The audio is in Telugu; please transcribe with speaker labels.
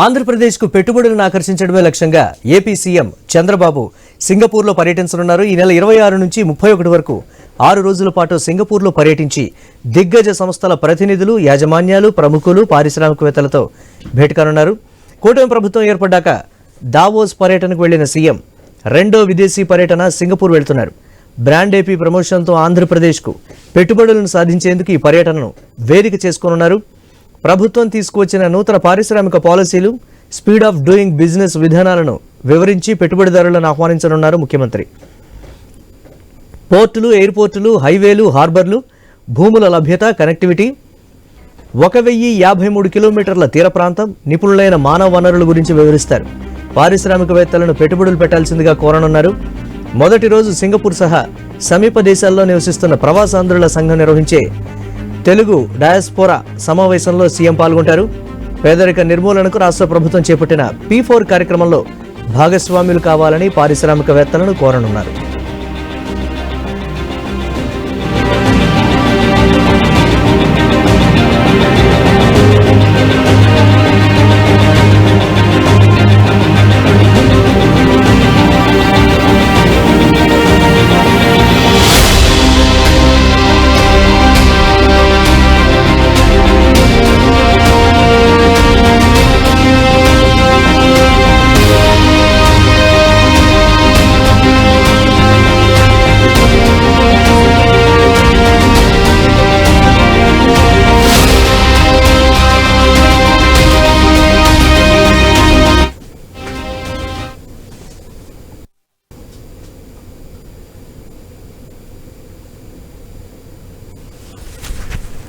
Speaker 1: ఆంధ్రప్రదేశ్కు పెట్టుబడులను ఆకర్షించడమే లక్ష్యంగా ఏపీ సీఎం చంద్రబాబు సింగపూర్లో పర్యటించనున్నారు. ఈ నెల 26 నుంచి 31 వరకు 6 రోజుల పాటు సింగపూర్లో పర్యటించి దిగ్గజ సంస్థల ప్రతినిధులు, యాజమాన్యాలు, ప్రముఖులు, పారిశ్రామికవేత్తలతో భేటీ కానున్నారు. కూటమి ప్రభుత్వం ఏర్పడ్డాక దావోస్ పర్యటనకు వెళ్లిన సీఎం రెండో విదేశీ పర్యటన సింగపూర్ వెళ్తున్నారు. బ్రాండ్ ఏపీ ప్రమోషన్తో ఆంధ్రప్రదేశ్కు పెట్టుబడులను సాధించేందుకు ఈ పర్యటనను వేదిక చేసుకోనున్నారు. ప్రభుత్వం తీసుకువచ్చిన నూతన పారిశ్రామిక పాలసీలు, స్పీడ్ ఆఫ్ డూయింగ్ బిజినెస్ విధానాలను వివరించి పెట్టుబడిదారులను ఆహ్వానించనున్నారు ముఖ్యమంత్రి. పోర్టులు, ఎయిర్పోర్టులు, హైవేలు, హార్బర్లు, భూముల లభ్యత, కనెక్టివిటీ, 1053 కిలోమీటర్ల తీర ప్రాంతం, నిపుణులైన మానవ వనరుల గురించి వివరిస్తారు. పారిశ్రామికవేత్తలను పెట్టుబడులు పెట్టాల్సిందిగా కోరనున్నారు. మొదటి రోజు సింగపూర్ సహా సమీప దేశాల్లో నివసిస్తున్న ప్రవాసాంధ్రుల సంఘం నిర్వహించే తెలుగు డయాస్పోరా సమావేశంలో సీఎం పాల్గొంటారు. పేదరిక నిర్మూలనకు రాష్ట్ర ప్రభుత్వం చేపట్టిన P4 కార్యక్రమంలో భాగస్వాములు కావాలని పారిశ్రామికవేత్తలను కోరనున్నారు.